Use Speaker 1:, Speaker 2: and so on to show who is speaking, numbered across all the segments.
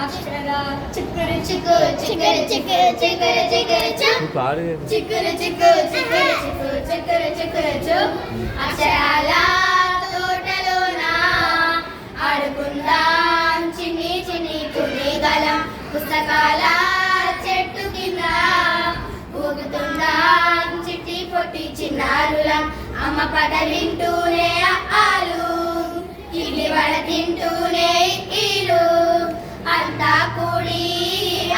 Speaker 1: అక్షర చిక్కురు చిక్కు చిక్కురు చిక్కురు చిక్కురు చిక్కురు చిక్కురు చిక్కు చిక్కురు చిక్కు చిక్కురు చిక్కురు చు అక్షరాల తోటలోన ఆడుకుందాం చిన్ని చిన్ని కుడిగలం పుస్తకాల చెట్టు కింద ఊగుతుందాం చిట్టి పొట్టి చిన్నారులం అమ్మ పద వింటూనే ఆలు ఇడ్లీ వడ తింటూనే ఈలు అంతా కూడి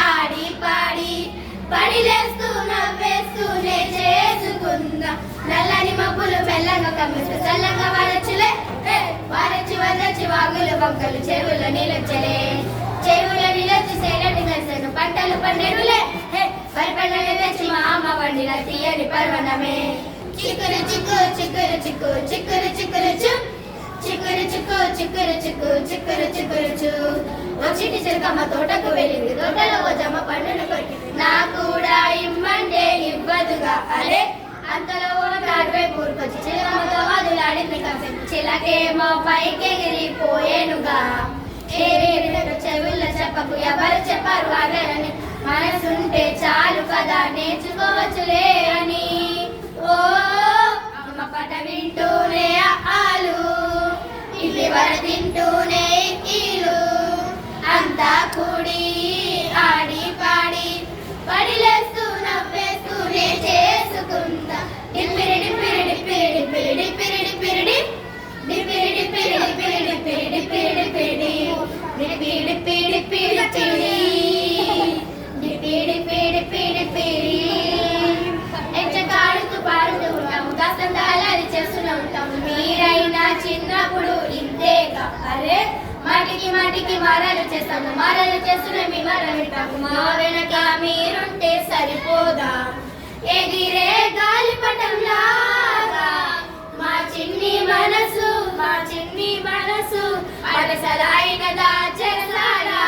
Speaker 1: ఆడి పాడి పడిలేస్తూ నవ్వేస్తూనే చేసుకుందాం నల్లని మబ్బులు మెల్లగా కమ్మిస్తూ చల్లగా వరచులే వరచి వరచి వాగులు వంకలు చెరువుల నిలచలే చెరువుల నిలచి సేలని కలిసను పంటలు పండేడులే వరి పంటలు తెచ్చి మా అమ్మ వండిన తీయని పర్వణమే చిక్కురు చిక్కు చిక్కురు చిక్కు చిక్కురు చిక్కురు చు చిక్కురు చిక్కు చిక్కురు చిక్కు చిక్కురు చిక్కురు చు వచ్చిటి చిరకమ్మ తోటకు వెళ్ళింది తోటలో ఓ జమ్మ పండును కొరికింది నా కూడా ఇమ్మంటే ఇవ్వదుగా అరే అంతలో ఓ తాడుపై పూరుకొచ్చి చిలకమ్మతో వదులాడింది కాసేపు చిలకేమో పైకెగిరిపోయేనుగా చెవుల్లో చెప్పకు ఎవరు చెప్పారు అదేనని మనసుంటే చాలు కదా నేర్చుకోవచ్చులే అని ఓ అమ్మ పట వింటూనే ఆలు ఇల్లి వర తింటూనే ఈలు అంతా కూడి ఆడి పాడి పడిలేస్తూ నవ్వేస్తూనే చేసుకుందా డిప్పిరి డిప్పిరి డిప్పిరి డిప్పిరి డిప్పిరి డిప్పిరి డిప్పిరి డిప్పిరి డిప్పిరి డిప్పిరి డిప్పిరి డిప్పిరి డిప్పిరి డిప్పిరి డిప్పిరి డిప్పిరి డిప్పిరి డిప్పిరి ఎచ్చగాడుతూ పాడుతూ ఉంటాము కాస్తందాలి చేస్తూనే ఉంటాము మీరైనా చిన్నప్పుడు ఇంతేగా అరే మాటికి మాటికి మారాలు చేస్తాము మారాలు చేస్తూనే మీ మారాలు వింటాము మా వెనక మీరుంటే సరిపోదా ఎగిరే గాలిపటంలాగా మా చిన్ని మనసు పాఠశాలైన దాచేసారా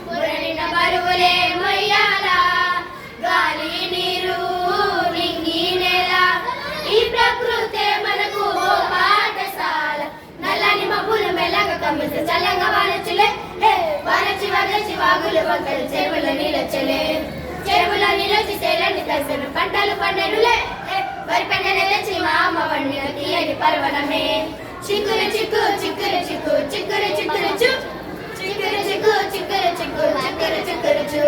Speaker 1: పురలిన బరువులే మొయ్యాలా గాలి నీరు నింగి నేల ఈ ప్రకృతే మనకు ఓ పాఠశాల నల్లని మబ్బులు మెల్లగా కమ్మిస్తే చల్లగా వానచులే వానచి వరచి వాగులు వంకలు చెరువుల నీలచలే చెరువుల నీలచి సేలని కలిసిన పంటలు పండనులే వరి పంటలు తెచ్చి మా అమ్మ వండిన తీయని పర్వణమే చిక్కురు చిక్కు చిక్కురు చిక్కు చిక్కురు చిక్కురు చు చిక్కురు చిక్కు చిక్కురు చిక్కు చిక్కురు చిక్కురు చు